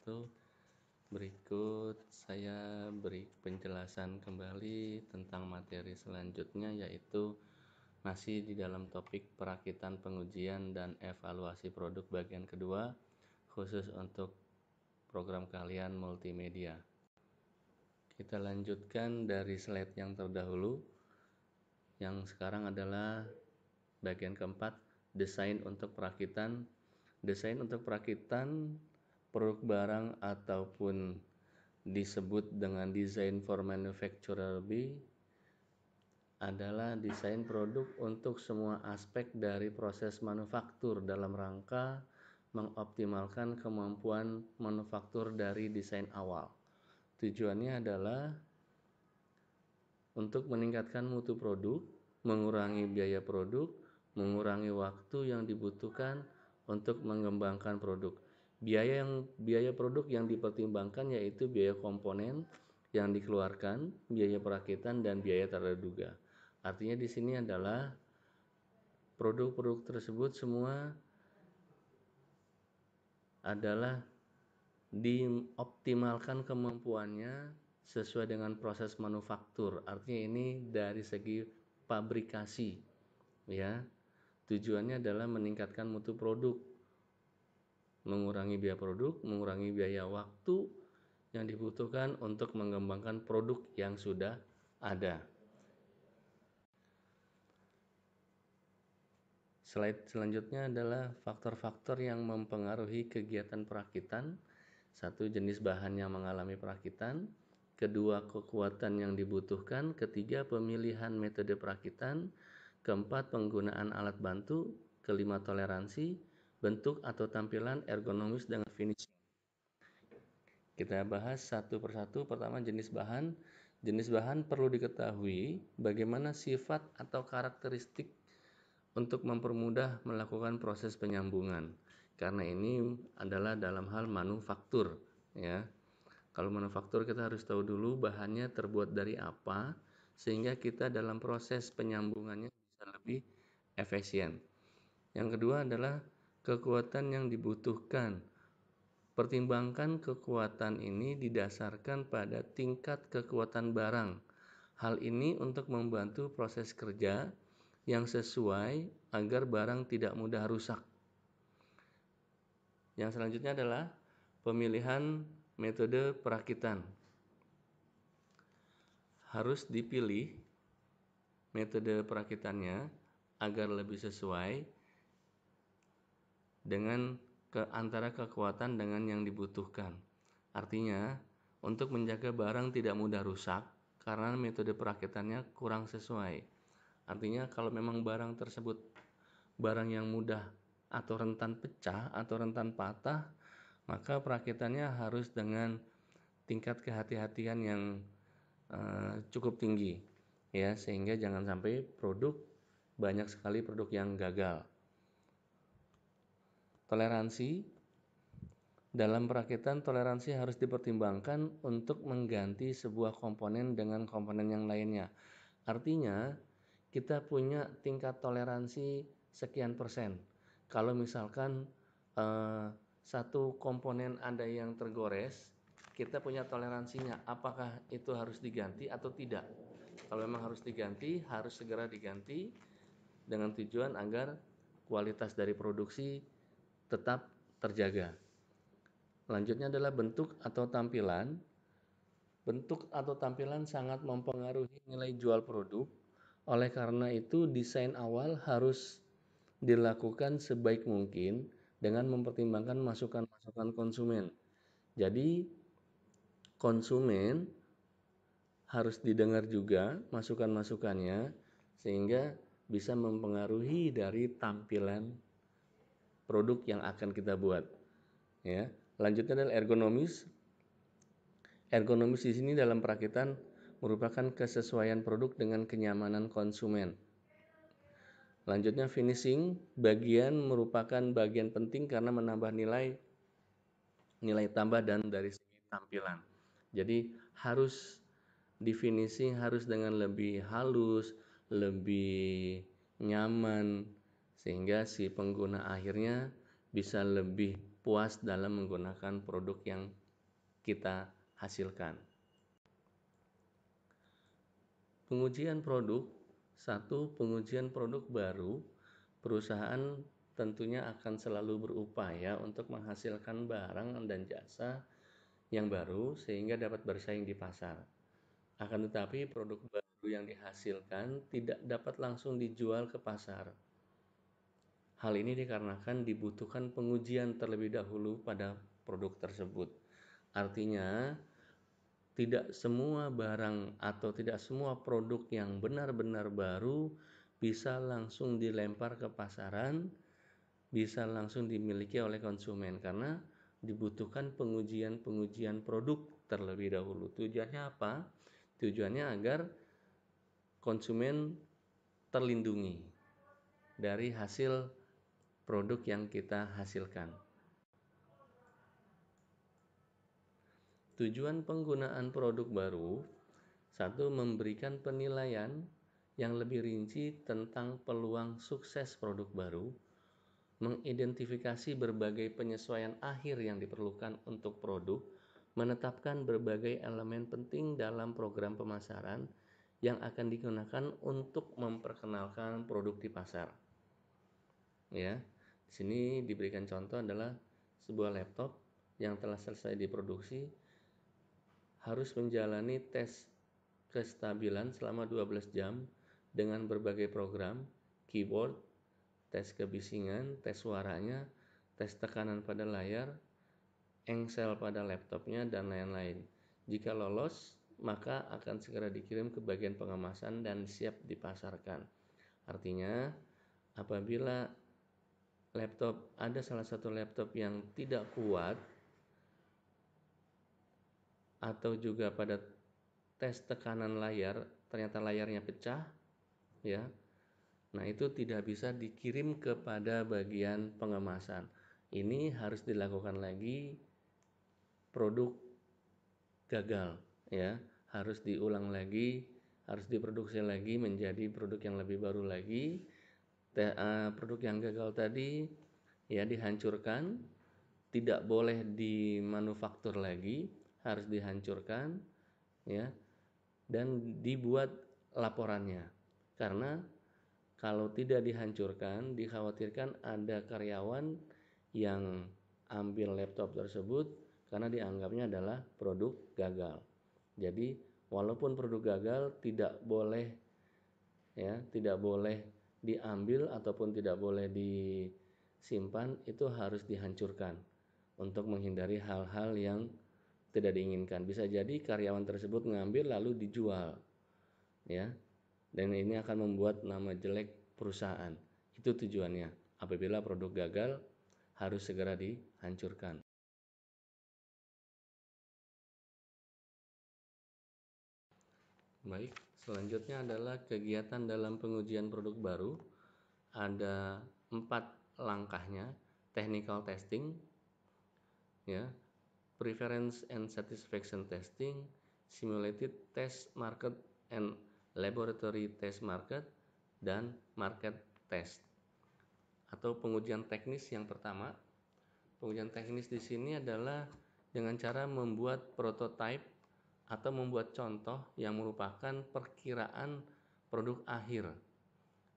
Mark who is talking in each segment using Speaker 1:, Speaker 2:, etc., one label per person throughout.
Speaker 1: wabarakatuh. Berikut saya beri penjelasan kembali tentang materi selanjutnya, yaitu masih di dalam topik perakitan, pengujian, dan evaluasi produk bagian kedua, khusus untuk program kalian multimedia. Kita lanjutkan dari slide yang terdahulu. Yang sekarang adalah bagian keempat, desain untuk perakitan. Desain untuk perakitan produk barang ataupun disebut dengan design for manufacturability adalah desain produk untuk semua aspek dari proses manufaktur dalam rangka mengoptimalkan kemampuan manufaktur dari desain awal. Tujuannya adalah untuk meningkatkan mutu produk, mengurangi biaya produk, mengurangi waktu yang dibutuhkan untuk mengembangkan produk. Biaya produk yang dipertimbangkan yaitu biaya komponen yang dikeluarkan, biaya perakitan, dan biaya terduga. Artinya di sini adalah produk-produk tersebut semua adalah dioptimalkan kemampuannya sesuai dengan proses manufaktur. Artinya ini dari segi pabrikasi, ya. Tujuannya adalah meningkatkan mutu produk, mengurangi biaya produk, mengurangi biaya waktu yang dibutuhkan untuk mengembangkan produk yang sudah ada. Slide selanjutnya adalah faktor-faktor yang mempengaruhi kegiatan perakitan. Satu, jenis bahan yang mengalami perakitan. Kedua, kekuatan yang dibutuhkan. Ketiga, pemilihan metode perakitan. Keempat, penggunaan alat bantu. Kelima, toleransi, bentuk atau tampilan, ergonomis, dengan finishing. Kita bahas satu persatu. Pertama, jenis bahan. Jenis bahan perlu diketahui bagaimana sifat atau karakteristik untuk mempermudah melakukan proses penyambungan. Karena ini adalah dalam hal manufaktur, ya. Kalau manufaktur kita harus tahu dulu bahannya terbuat dari apa, sehingga kita dalam proses penyambungannya bisa lebih efisien. Yang kedua adalah kekuatan yang dibutuhkan. Pertimbangkan kekuatan ini didasarkan pada tingkat kekuatan barang. Hal ini untuk membantu proses kerja yang sesuai agar barang tidak mudah rusak. Yang selanjutnya adalah pemilihan metode perakitan. Harus dipilih metode perakitannya agar lebih sesuai dengan antara kekuatan dengan yang dibutuhkan. Artinya, untuk menjaga barang tidak mudah rusak karena metode perakitannya kurang sesuai. Artinya kalau memang barang tersebut barang yang mudah atau rentan pecah atau rentan patah, maka perakitannya harus dengan tingkat kehati-hatian yang cukup tinggi, ya, sehingga jangan sampai banyak sekali produk yang gagal. Toleransi. Dalam perakitan, toleransi harus dipertimbangkan untuk mengganti sebuah komponen dengan komponen yang lainnya. Artinya kita punya tingkat toleransi sekian persen. Kalau misalkan satu komponen ada yang tergores, kita punya toleransinya, apakah itu harus diganti atau tidak. Kalau memang harus diganti, harus segera diganti dengan tujuan agar kualitas dari produksi tetap terjaga. Selanjutnya adalah bentuk atau tampilan. Bentuk atau tampilan sangat mempengaruhi nilai jual produk. Oleh karena itu, desain awal harus dilakukan sebaik mungkin dengan mempertimbangkan masukan-masukan konsumen. Jadi, konsumen harus didengar juga masukan-masukannya sehingga bisa mempengaruhi dari tampilan produk yang akan kita buat. Ya, lanjutnya adalah ergonomis. Ergonomis di sini dalam perakitan merupakan kesesuaian produk dengan kenyamanan konsumen. Lanjutnya finishing, merupakan bagian penting karena menambah nilai tambah dan dari segi tampilan. Jadi harus di finishing harus dengan lebih halus, lebih nyaman, sehingga si pengguna akhirnya bisa lebih puas dalam menggunakan produk yang kita hasilkan. Pengujian produk. Satu, pengujian produk baru. Perusahaan tentunya akan selalu berupaya untuk menghasilkan barang dan jasa yang baru sehingga dapat bersaing di pasar. Akan tetapi produk baru yang dihasilkan tidak dapat langsung dijual ke pasar. Hal ini dikarenakan dibutuhkan pengujian terlebih dahulu pada produk tersebut. Artinya, tidak semua barang atau tidak semua produk yang benar-benar baru bisa langsung dilempar ke pasaran, bisa langsung dimiliki oleh konsumen karena dibutuhkan pengujian produk terlebih dahulu. Tujuannya apa? Tujuannya agar konsumen terlindungi dari hasil produk yang kita hasilkan. Tujuan penggunaan produk baru. Satu, memberikan penilaian yang lebih rinci tentang peluang sukses produk baru, mengidentifikasi berbagai penyesuaian akhir yang diperlukan untuk produk, menetapkan berbagai elemen penting dalam program pemasaran yang akan digunakan untuk memperkenalkan produk di pasar. Ya, di sini diberikan contoh adalah sebuah laptop yang telah selesai diproduksi harus menjalani tes kestabilan selama 12 jam dengan berbagai program, keyboard, tes kebisingan, tes suaranya, tes tekanan pada layar, engsel pada laptopnya, dan lain-lain. Jika lolos, maka akan segera dikirim ke bagian pengemasan dan siap dipasarkan. Artinya, apabila ada salah satu laptop yang tidak kuat atau juga pada tes tekanan layar ternyata layarnya pecah, ya, nah itu tidak bisa dikirim kepada bagian pengemasan. Ini harus dilakukan lagi, produk gagal, ya, harus diulang lagi, harus diproduksi lagi menjadi produk yang lebih baru lagi. Produk yang gagal tadi ya dihancurkan, tidak boleh dimanufaktur lagi, harus dihancurkan, ya, dan dibuat laporannya. Karena kalau tidak dihancurkan, dikhawatirkan ada karyawan yang ambil laptop tersebut karena dianggapnya adalah produk gagal. Jadi walaupun produk gagal tidak boleh diambil ataupun tidak boleh disimpan, itu harus dihancurkan untuk menghindari hal-hal yang tidak diinginkan. Bisa jadi karyawan tersebut mengambil lalu dijual, ya, dan ini akan membuat nama jelek perusahaan. Itu tujuannya. Apabila produk gagal harus segera dihancurkan. Baik, selanjutnya adalah kegiatan dalam pengujian produk baru. Ada 4 langkahnya. Technical testing, ya, preference and satisfaction testing, simulated test market and laboratory test market, dan market test. Atau pengujian teknis yang pertama. Pengujian teknis di sini adalah dengan cara membuat prototype atau membuat contoh yang merupakan perkiraan produk akhir.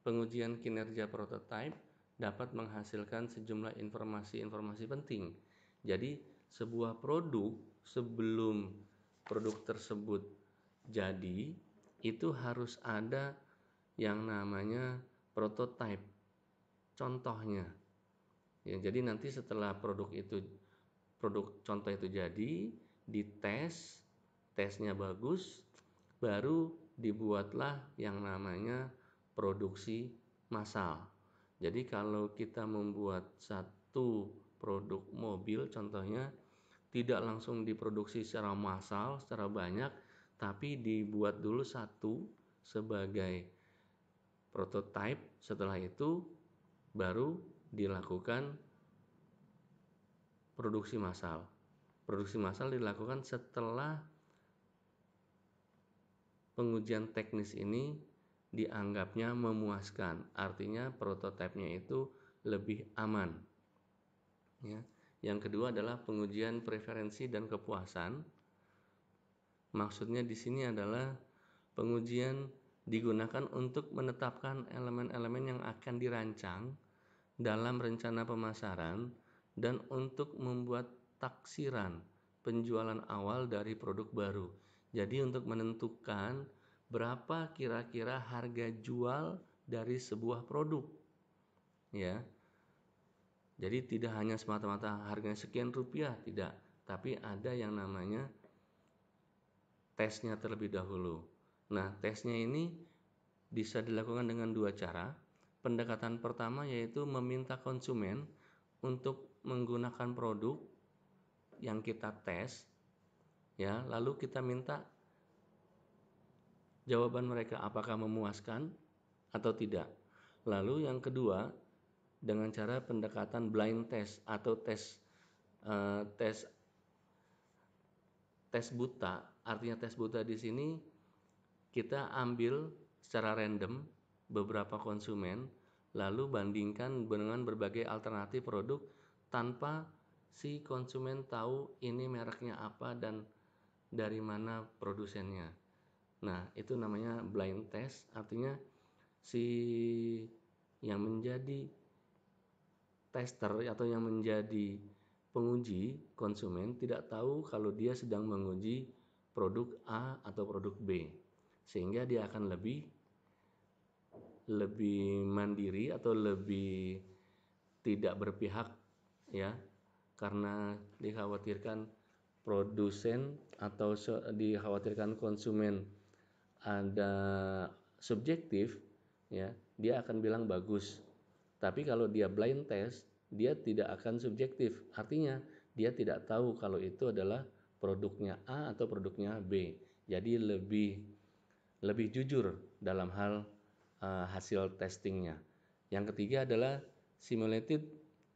Speaker 1: Pengujian kinerja prototype dapat menghasilkan sejumlah informasi-informasi penting. Jadi, sebuah produk sebelum produk tersebut jadi, itu harus ada yang namanya prototype, contohnya. Ya, jadi nanti setelah produk contoh itu jadi, dites, tesnya bagus, baru dibuatlah yang namanya produksi massal. Jadi kalau kita membuat satu produk mobil contohnya, tidak langsung diproduksi secara massal, secara banyak, tapi dibuat dulu satu sebagai prototype. Setelah itu baru dilakukan produksi massal. Produksi massal dilakukan setelah pengujian teknis ini dianggapnya memuaskan, artinya prototipenya itu lebih aman, ya. Yang kedua adalah pengujian preferensi dan kepuasan. Maksudnya di sini adalah pengujian digunakan untuk menetapkan elemen-elemen yang akan dirancang dalam rencana pemasaran dan untuk membuat taksiran penjualan awal dari produk baru. Jadi untuk menentukan berapa kira-kira harga jual dari sebuah produk, ya. Jadi tidak hanya semata-mata harganya sekian rupiah, tidak, tapi ada yang namanya tesnya terlebih dahulu. Nah, tesnya ini bisa dilakukan dengan dua cara. Pendekatan pertama yaitu meminta konsumen untuk menggunakan produk yang kita tes, ya, lalu kita minta jawaban mereka apakah memuaskan atau tidak. Lalu yang kedua dengan cara pendekatan blind test atau tes buta. Artinya tes buta di sini kita ambil secara random beberapa konsumen lalu bandingkan dengan berbagai alternatif produk tanpa si konsumen tahu ini mereknya apa dan dari mana produsennya. Nah, itu namanya blind test, artinya si yang menjadi tester atau yang menjadi penguji konsumen tidak tahu kalau dia sedang menguji produk A atau produk B, sehingga dia akan lebih mandiri atau lebih tidak berpihak, ya, karena dikhawatirkan produsen atau dikhawatirkan konsumen ada subjektif, ya, dia akan bilang bagus. Tapi kalau dia blind test, dia tidak akan subjektif. Artinya dia tidak tahu kalau itu adalah produknya A atau produknya B. Jadi lebih jujur dalam hal hasil testingnya. Yang ketiga adalah simulated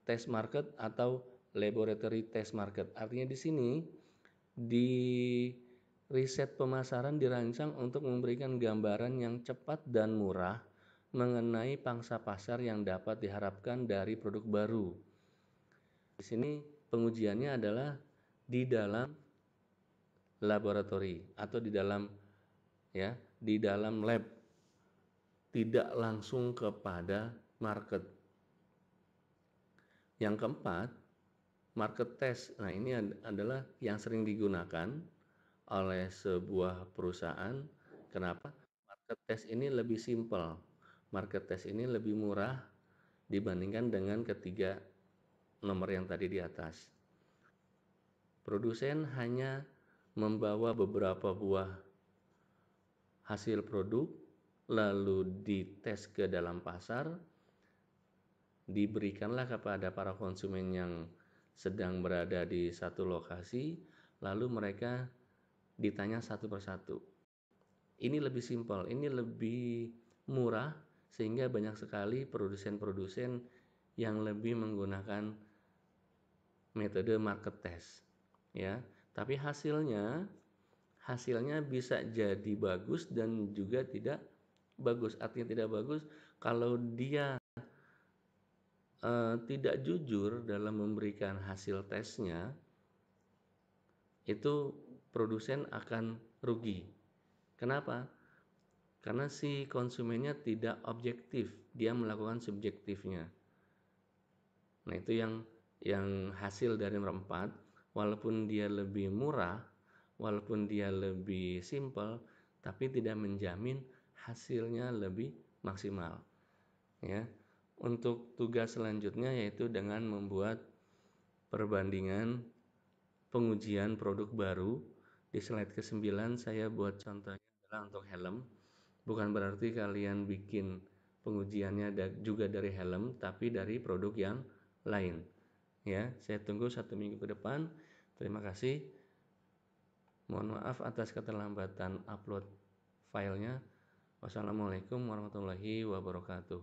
Speaker 1: test market atau laboratory test market. Artinya di sini di riset pemasaran dirancang untuk memberikan gambaran yang cepat dan murah mengenai pangsa pasar yang dapat diharapkan dari produk baru. Di sini pengujiannya adalah di dalam laboratori atau di dalam lab, tidak langsung kepada market. Yang keempat, market test. Nah, ini adalah yang sering digunakan oleh sebuah perusahaan. Kenapa? Market test ini lebih simpel. Market test ini lebih murah dibandingkan dengan ketiga nomor yang tadi di atas. Produsen hanya membawa beberapa buah hasil produk, lalu dites ke dalam pasar, diberikanlah kepada para konsumen yang sedang berada di satu lokasi, lalu mereka ditanya satu persatu. Ini lebih simpel, ini lebih murah, sehingga banyak sekali produsen-produsen yang lebih menggunakan metode market test, ya. Tapi hasilnya bisa jadi bagus dan juga tidak bagus. Artinya tidak bagus kalau dia tidak jujur dalam memberikan hasil tesnya, itu produsen akan rugi. Kenapa? Karena si konsumennya tidak objektif, dia melakukan subjektifnya. Nah, itu yang hasil dari nomor 4, walaupun dia lebih murah, walaupun dia lebih simpel, tapi tidak menjamin hasilnya lebih maksimal, ya. Untuk tugas selanjutnya yaitu dengan membuat perbandingan pengujian produk baru. Di slide ke-9 saya buat contohnya adalah untuk helm. Bukan berarti kalian bikin pengujiannya juga dari helm, tapi dari produk yang lain, ya. Saya tunggu 1 minggu ke depan. Terima kasih. Mohon maaf atas keterlambatan upload filenya. Wassalamualaikum warahmatullahi wabarakatuh.